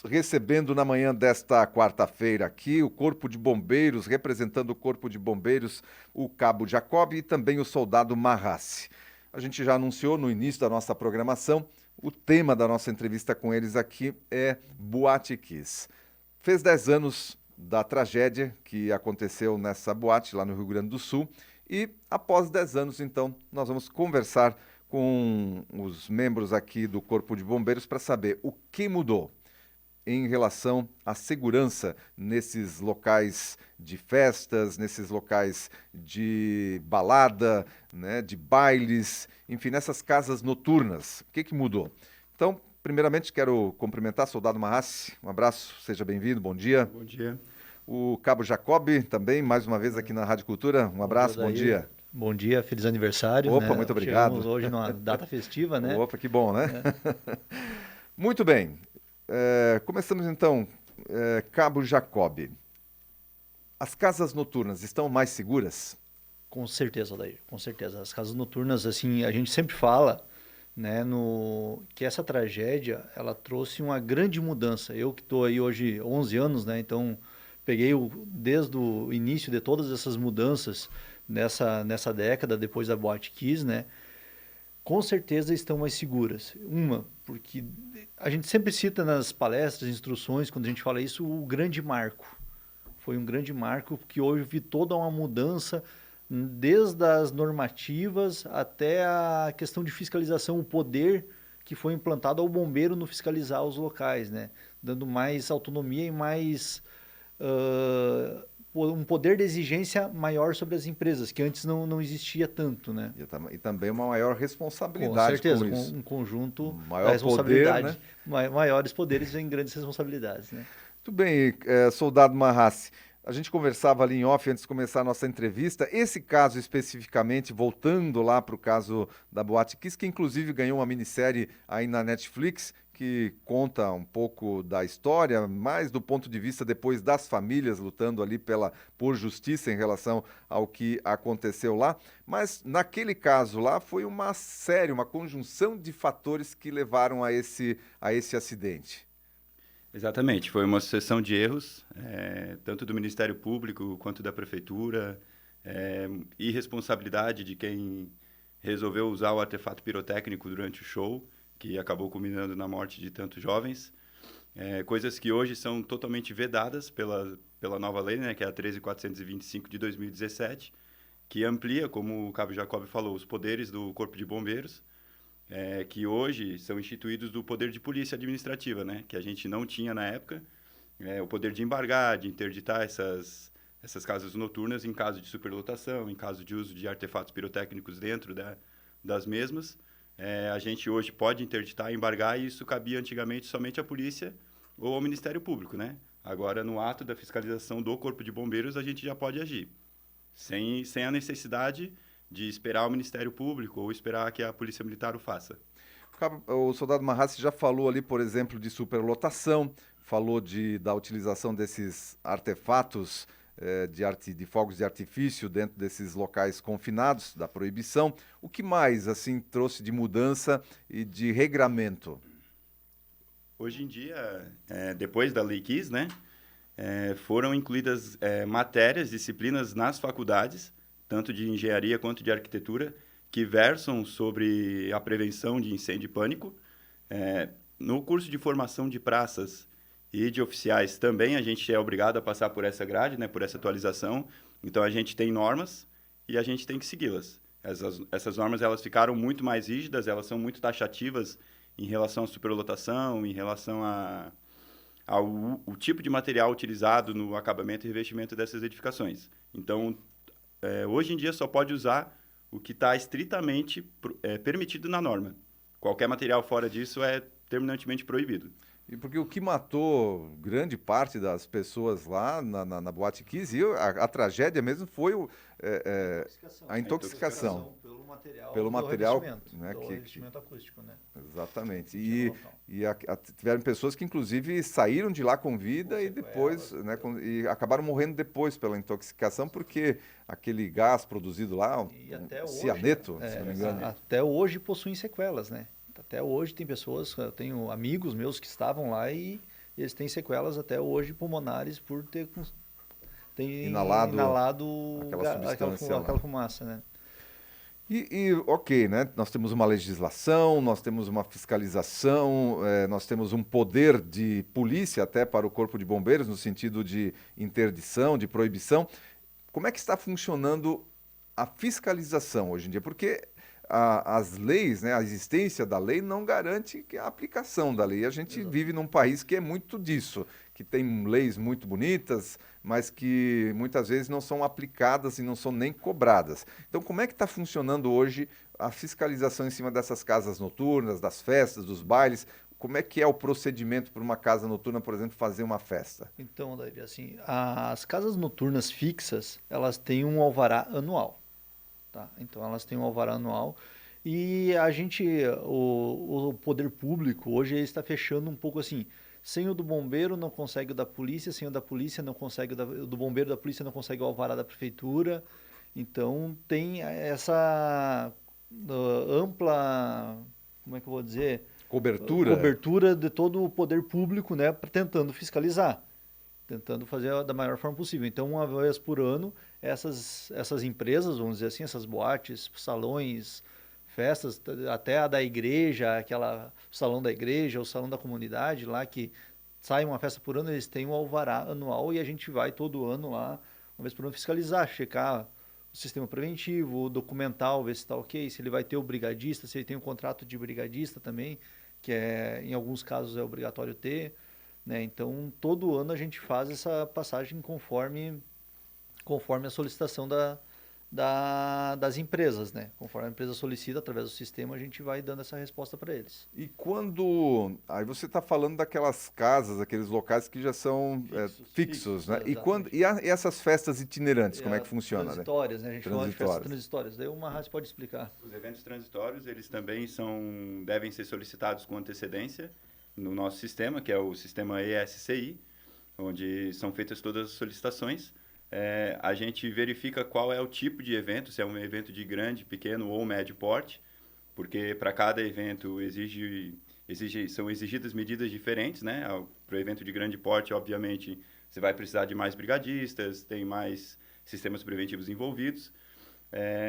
Estamos recebendo na manhã desta quarta-feira aqui o Corpo de Bombeiros, representando o Corpo de Bombeiros, o Cabo Jacob e também o Soldado Marrassi. A gente já anunciou no início da nossa programação, o tema da nossa entrevista com eles aqui é Boate Kiss. Fez 10 anos da tragédia que aconteceu nessa boate lá no Rio Grande do Sul e após 10 anos, então, nós vamos conversar com os membros aqui do Corpo de Bombeiros para saber o que mudou em relação à segurança nesses locais de festas, nesses locais de balada, né, de bailes, enfim, nessas casas noturnas. O que mudou? Então, primeiramente, quero cumprimentar o Soldado Marrassi. Um abraço, seja bem-vindo, bom dia. Bom dia. O Cabo Jacob também, mais uma vez aqui na Rádio Cultura. Um abraço, bom dia. Bom dia, feliz aniversário. Opa, né? muito obrigado. Chegamos hoje numa data festiva, né? Opa, que bom, né? Muito bem. Começamos então. Cabo Jacob. As casas noturnas estão mais seguras? Com certeza, Adair, com certeza. As casas noturnas, assim, a gente sempre fala, né, que essa tragédia, ela trouxe uma grande mudança. Eu que estou aí hoje 11 anos, né, então peguei desde o início de todas essas mudanças nessa década, depois da Boate Kiss, né, com certeza estão mais seguras. Porque a gente sempre cita nas palestras, instruções, quando a gente fala isso, o grande marco. Foi um grande marco que houve toda uma mudança, desde as normativas até a questão de fiscalização, o poder que foi implantado ao bombeiro no fiscalizar os locais, né? Dando mais autonomia e mais um poder de exigência maior sobre as empresas, que antes não existia tanto, né? E também uma maior responsabilidade. Com certeza, com isso. com um conjunto Maior responsabilidade. Poder, né? Maiores poderes vêm grandes responsabilidades, né? Muito bem, Soldado Marrassi. A gente conversava ali em off antes de começar a nossa entrevista. Esse caso especificamente, voltando lá para o caso da Boate Kiss, que inclusive ganhou uma minissérie aí na Netflix, que conta um pouco da história, mais do ponto de vista depois das famílias lutando ali por justiça em relação ao que aconteceu lá. Mas naquele caso lá foi uma conjunção de fatores que levaram a esse acidente. Exatamente, foi uma sucessão de erros, tanto do Ministério Público quanto da Prefeitura, irresponsabilidade de quem resolveu usar o artefato pirotécnico durante o show, que acabou culminando na morte de tantos jovens, coisas que hoje são totalmente vedadas pela nova lei, né, que é a 13.425 de 2017, que amplia, como o Cabo Jacob falou, os poderes do Corpo de Bombeiros, que hoje são instituídos do poder de polícia administrativa, né? Que a gente não tinha na época, o poder de embargar, de interditar essas casas noturnas em caso de superlotação, em caso de uso de artefatos pirotécnicos dentro das mesmas. A gente hoje pode interditar, embargar, e isso cabia antigamente somente à polícia ou ao Ministério Público, né? Agora, no ato da fiscalização do Corpo de Bombeiros, a gente já pode agir, sem a necessidade de esperar o Ministério Público ou esperar que a Polícia Militar o faça. O Soldado Marrassi já falou ali, por exemplo, de superlotação, falou da utilização desses artefatos de fogos de artifício dentro desses locais confinados, da proibição. O que mais, assim, trouxe de mudança e de regramento? Hoje em dia, depois da Lei Kiss, né, foram incluídas matérias, disciplinas nas faculdades, tanto de engenharia quanto de arquitetura, que versam sobre a prevenção de incêndio e pânico. No curso de formação de praças e de oficiais também a gente é obrigado a passar por essa grade, né, por essa atualização. Então, a gente tem normas e a gente tem que segui-las. Essas normas elas ficaram muito mais rígidas, elas são muito taxativas em relação à superlotação, em relação ao tipo de material utilizado no acabamento e revestimento dessas edificações. Então, hoje em dia só pode usar o que está estritamente permitido na norma. Qualquer material fora disso é terminantemente proibido. E porque o que matou grande parte das pessoas lá na Boate Kiss, e a tragédia mesmo foi a intoxicação. Pelo material, né, do revestimento acústico, né? Exatamente. Tiveram pessoas que, inclusive, saíram de lá com vida e depois, né, e acabaram morrendo depois pela intoxicação, porque aquele gás produzido lá, cianeto, se não me engano. Até hoje possuem sequelas, né? Até hoje tem pessoas, eu tenho amigos meus que estavam lá e eles têm sequelas até hoje pulmonares por ter Inalado inalado aquela substância lá. aquela fumaça, né? Ok, né? Nós temos uma legislação, nós temos uma fiscalização, nós temos um poder de polícia até para o Corpo de Bombeiros, no sentido de interdição, de proibição. Como é que está funcionando a fiscalização hoje em dia? Porque as leis, né, a existência da lei não garante a aplicação da lei. A gente vive num país que é muito disso, que tem leis muito bonitas, mas que muitas vezes não são aplicadas e não são nem cobradas. Então, como é que está funcionando hoje a fiscalização em cima dessas casas noturnas, das festas, dos bailes? Como é que é o procedimento para uma casa noturna, por exemplo, fazer uma festa? Então, Daí, assim, as casas noturnas fixas, elas têm um alvará anual, tá? Então, elas têm um alvará anual e o poder público hoje ele está fechando um pouco assim, sem o do bombeiro não consegue o da polícia, sem o da polícia não consegue o do bombeiro da polícia não consegue o alvará da prefeitura. Então, tem essa ampla, como é que eu vou dizer? Cobertura? Cobertura de todo o poder público, né, tentando fiscalizar, tentando fazer da maior forma possível. Então, uma vez por ano, essas empresas, vamos dizer assim, essas boates, salões, festas, até a da igreja, o salão da igreja, o salão da comunidade lá, que sai uma festa por ano, eles têm um alvará anual e a gente vai todo ano lá, uma vez por ano, fiscalizar, checar o sistema preventivo, o documental, ver se está ok, se ele vai ter o brigadista, se ele tem um contrato de brigadista também, que em alguns casos é obrigatório ter, né? Então, todo ano a gente faz essa passagem conforme a solicitação das empresas, né? Conforme a empresa solicita, através do sistema, a gente vai dando essa resposta para eles. E quando. Aí você está falando daquelas casas, aqueles locais que já são fixos, né? E, exatamente. e essas festas itinerantes, como é que funciona, né? Transitórias, né? A gente chama de festas Transitórias. transitórias. Daí o Marras pode explicar. Os eventos transitórios, eles também devem ser solicitados com antecedência no nosso sistema, que é o sistema ESCI, onde são feitas todas as solicitações. A gente verifica qual é o tipo de evento, se é um evento de grande, pequeno ou médio porte, porque para cada evento são exigidas medidas diferentes, né? Para o evento de grande porte, obviamente, você vai precisar de mais brigadistas, tem mais sistemas preventivos envolvidos.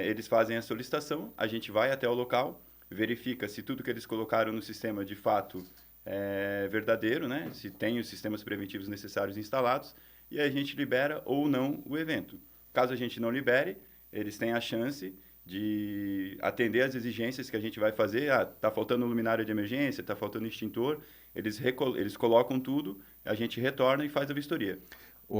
Eles fazem a solicitação, a gente vai até o local, verifica se tudo que eles colocaram no sistema de fato é verdadeiro, né? Se tem os sistemas preventivos necessários instalados, e a gente libera ou não o evento. Caso a gente não libere, eles têm a chance de atender às exigências que a gente vai fazer. Está faltando luminária de emergência, está faltando extintor, eles colocam tudo, a gente retorna e faz a vistoria.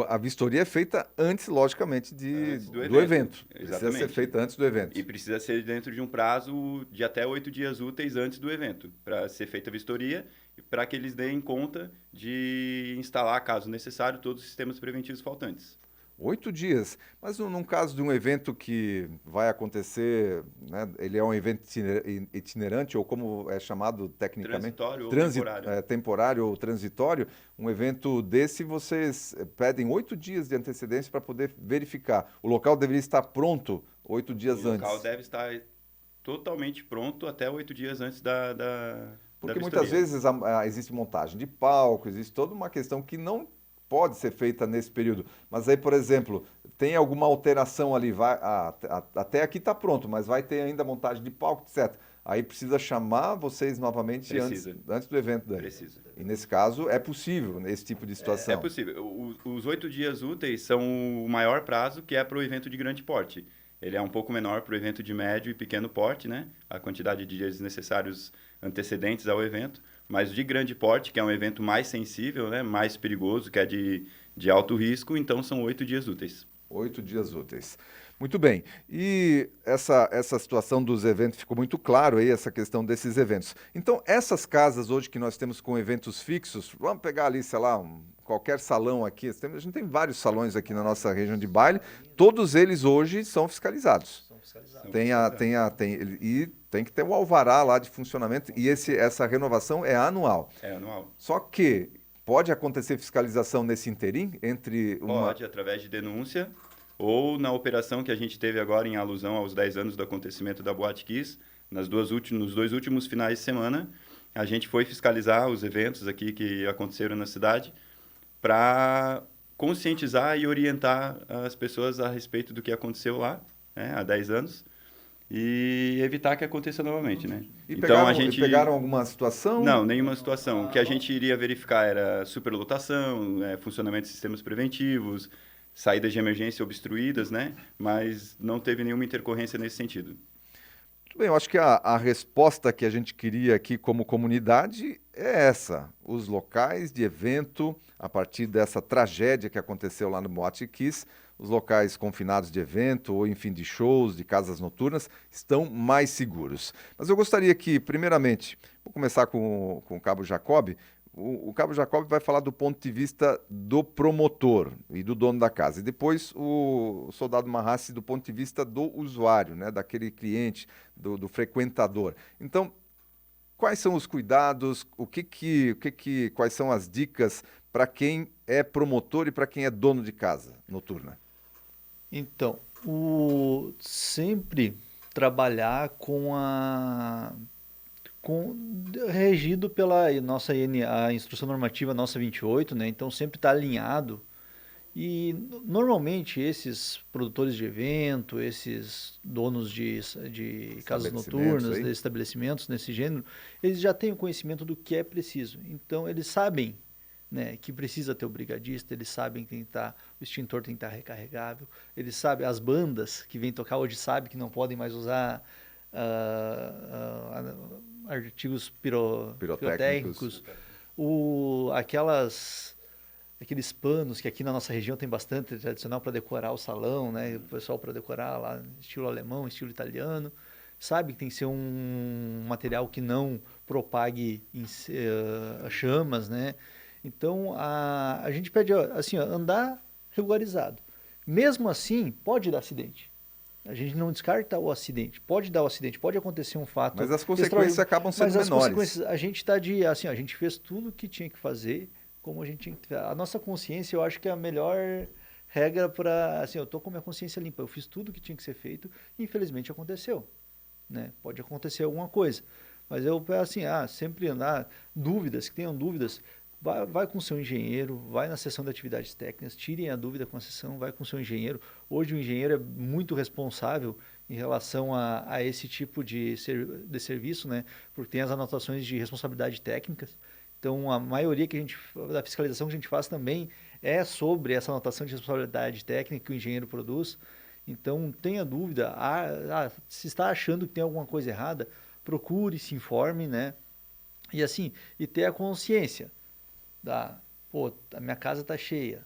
A vistoria é feita antes, logicamente, do evento. Precisa ser feita antes do evento. E precisa ser dentro de um prazo de até 8 dias úteis antes do evento, para ser feita a vistoria e para que eles deem conta de instalar, caso necessário, todos os sistemas preventivos faltantes. 8 dias. Mas num caso de um evento que vai acontecer, né, ele é um evento itinerante, ou como é chamado tecnicamente? Transitório ou temporário. Temporário ou transitório, um evento desse vocês pedem 8 dias de antecedência para poder verificar. O local deveria estar pronto 8 dias antes. O local deve estar totalmente pronto até 8 dias antes da Porque vistoria. muitas vezes existe montagem de palco, existe toda uma questão que não pode ser feita nesse período. Mas aí, por exemplo, tem alguma alteração ali, até aqui está pronto, mas vai ter ainda montagem de palco, etc. Aí precisa chamar vocês novamente antes do evento. Daí. Precisa. E nesse caso é possível, nesse tipo de situação. É possível. Os 8 dias úteis são o maior prazo que é para o evento de grande porte. Ele é um pouco menor para o evento de médio e pequeno porte, né? A quantidade de dias necessários antecedentes ao evento. Mas de grande porte, que é um evento mais sensível, né? Mais perigoso, que é de alto risco, então são 8 dias úteis. 8 dias úteis. Muito bem. E essa situação dos eventos ficou muito claro aí, essa questão desses eventos. Então, essas casas hoje que nós temos com eventos fixos, vamos pegar ali, sei lá, qualquer salão aqui, a gente tem vários salões aqui na nossa região de baile, todos eles hoje são fiscalizados. E tem que ter o alvará lá de funcionamento, e essa renovação é anual. É anual. Só que pode acontecer fiscalização nesse interim Pode, através de denúncia, ou na operação que a gente teve agora em alusão aos 10 anos do acontecimento da Boate Kiss, nos dois últimos finais de semana, a gente foi fiscalizar os eventos aqui que aconteceram na cidade para conscientizar e orientar as pessoas a respeito do que aconteceu lá, né, há 10 anos, e evitar que aconteça novamente, né? Então, pegaram alguma situação? Não, nenhuma situação. O que a gente iria verificar era superlotação, funcionamento de sistemas preventivos, saídas de emergência obstruídas, né? Mas não teve nenhuma intercorrência nesse sentido. Muito bem, eu acho que a resposta que a gente queria aqui como comunidade é essa. Os locais de evento, a partir dessa tragédia que aconteceu lá no Boate Kiss, os locais confinados de evento, ou enfim, de shows, de casas noturnas, estão mais seguros. Mas eu gostaria que, primeiramente, vou começar com o Cabo Jacob. O Cabo Jacob vai falar do ponto de vista do promotor e do dono da casa. E depois o soldado Marrassi do ponto de vista do usuário, né, daquele cliente, do frequentador. Então, quais são os cuidados, quais são as dicas para quem é promotor e para quem é dono de casa noturna? Então, sempre trabalhar regido pela nossa a instrução normativa nossa 28, né? Então sempre está alinhado. E normalmente esses produtores de evento, esses donos de casas noturnas, de estabelecimentos nesse gênero, eles já têm o conhecimento do que é preciso. Então eles sabem, né, que precisa ter o brigadista, eles sabem que o extintor tem que estar recarregável, eles sabem, as bandas que vêm tocar hoje sabem que não podem mais usar artigos pirotécnicos, aqueles panos que aqui na nossa região tem bastante tradicional para decorar o salão, né, o pessoal para decorar lá estilo alemão, estilo italiano, sabe que tem que ser um material que não propague chamas, né? Então, a gente pede, assim, andar regularizado. Mesmo assim, pode dar acidente. A gente não descarta o acidente. Pode dar o acidente, pode acontecer um fato. Mas as consequências acabam sendo menores. Mas as consequências, a gente está assim, a gente fez tudo o que tinha que fazer, como a gente tinha que. A nossa consciência, eu acho que é a melhor regra para, assim, eu estou com a minha consciência limpa, eu fiz tudo o que tinha que ser feito e infelizmente aconteceu, né? Pode acontecer alguma coisa. Mas eu, assim, sempre andar, dúvidas, que tenham dúvidas, vai com o seu engenheiro, vai na seção de atividades técnicas, tirem a dúvida com a seção, vai com o seu engenheiro. Hoje o engenheiro é muito responsável em relação a esse tipo de serviço, né? Porque tem as anotações de responsabilidade técnicas. Então, a maioria da fiscalização que a gente faz também é sobre essa anotação de responsabilidade técnica que o engenheiro produz. Então, tenha dúvida, se está achando que tem alguma coisa errada, procure, se informe, né? E assim, e ter a consciência a minha casa está cheia,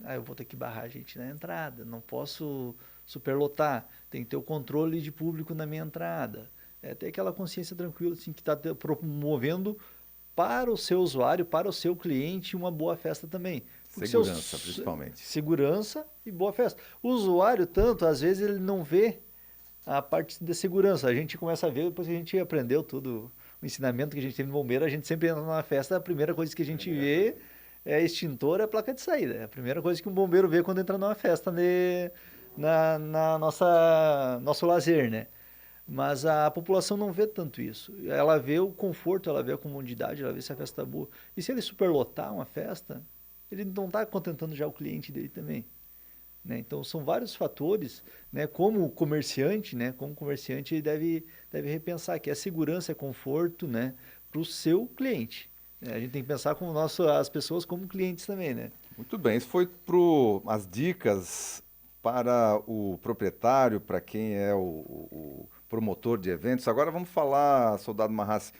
eu vou ter que barrar a gente na entrada, não posso superlotar, tem que ter o controle de público na minha entrada. Ter aquela consciência tranquila, assim, que está promovendo para o seu usuário, para o seu cliente, uma boa festa também. Segurança, principalmente. Segurança e boa festa. O usuário, tanto, às vezes ele não vê a parte de segurança. A gente começa a ver depois que a gente aprendeu tudo, o ensinamento que a gente teve no bombeiro, a gente sempre entra numa festa, a primeira coisa que a gente vê é extintor, é placa de saída. É a primeira coisa que um bombeiro vê quando entra numa festa na nosso lazer, né? Mas a população não vê tanto isso. Ela vê o conforto, ela vê a comodidade, ela vê se a festa está boa. E se ele superlotar uma festa, ele não está contentando já o cliente dele também. Né? Então, são vários fatores, né? Como comerciante, ele deve repensar que é segurança, é conforto, né? Para o seu cliente. A gente tem que pensar como as pessoas como clientes também, né? Muito bem, isso foi as dicas para o proprietário, para quem é o promotor de eventos. Agora vamos falar, soldado Marrassi,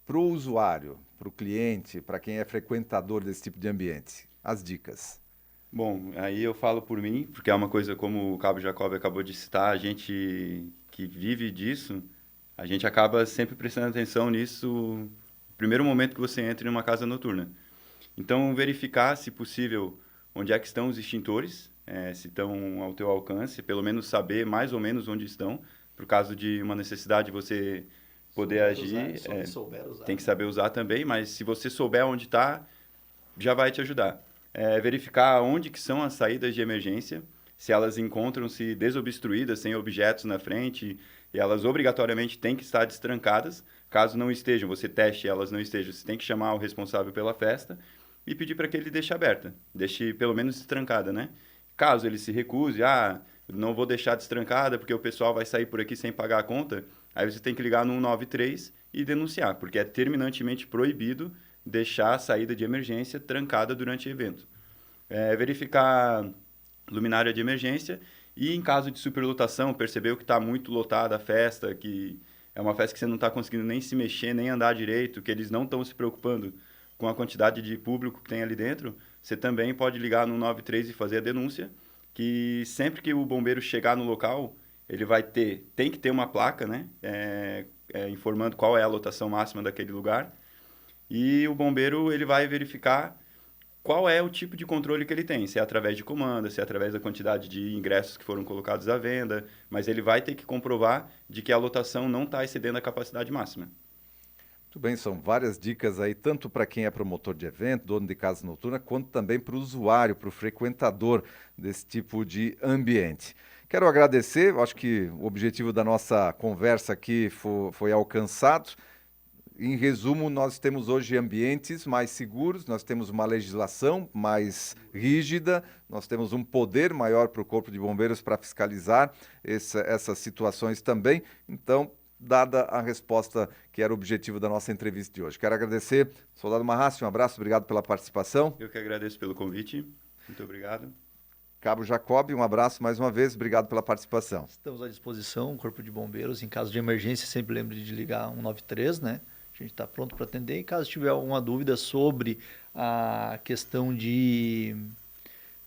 para o usuário, para o cliente, para quem é frequentador desse tipo de ambiente. As dicas. Bom, aí eu falo por mim, porque é uma coisa como o Cabo Jacob acabou de citar, a gente que vive disso, a gente acaba sempre prestando atenção nisso no primeiro momento que você entra em uma casa noturna. Então, verificar, se possível, onde é que estão os extintores, se estão ao teu alcance, pelo menos saber mais ou menos onde estão, por caso de uma necessidade de você poder agir. Tem que saber usar também, mas se você souber onde está, já vai te ajudar. Verificar onde que são as saídas de emergência, se elas encontram-se desobstruídas, sem objetos na frente, e elas obrigatoriamente têm que estar destrancadas, Caso não estejam, você teste e elas não estejam, você tem que chamar o responsável pela festa e pedir para que ele deixe aberta, deixe pelo menos destrancada, né? Caso ele se recuse, não vou deixar destrancada porque o pessoal vai sair por aqui sem pagar a conta, aí você tem que ligar no 193 e denunciar, porque é terminantemente proibido deixar a saída de emergência trancada durante o evento. Verificar luminária de emergência e, em caso de superlotação, percebeu que está muito lotada a festa, que é uma festa que você não está conseguindo nem se mexer, nem andar direito, que eles não estão se preocupando com a quantidade de público que tem ali dentro, você também pode ligar no 193 e fazer a denúncia, que sempre que o bombeiro chegar no local, ele tem que ter uma placa, né? Informando qual é a lotação máxima daquele lugar, e o bombeiro ele vai verificar qual é o tipo de controle que ele tem, se é através de comanda, se é através da quantidade de ingressos que foram colocados à venda, mas ele vai ter que comprovar de que a lotação não está excedendo a capacidade máxima. Muito bem, são várias dicas aí, tanto para quem é promotor de evento, dono de casa noturna, quanto também para o usuário, para o frequentador desse tipo de ambiente. Quero agradecer, acho que o objetivo da nossa conversa aqui foi alcançado. Em resumo, nós temos hoje ambientes mais seguros, nós temos uma legislação mais rígida, nós temos um poder maior para o Corpo de Bombeiros para fiscalizar essas situações também. Então, dada a resposta que era o objetivo da nossa entrevista de hoje. Quero agradecer, Soldado Marrassi, um abraço, obrigado pela participação. Eu que agradeço pelo convite, muito obrigado. Cabo Jacob, um abraço mais uma vez, obrigado pela participação. Estamos à disposição, Corpo de Bombeiros, em caso de emergência, sempre lembre de ligar 193, né? A gente está pronto para atender. E caso tiver alguma dúvida sobre a questão de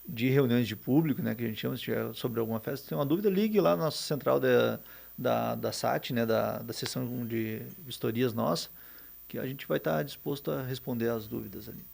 reuniões de público, né, que a gente chama, se tiver sobre alguma festa, se tem uma dúvida, ligue lá na nossa central da SAT, né, da seção de vistorias nossa, que a gente vai estar disposto a responder as dúvidas ali.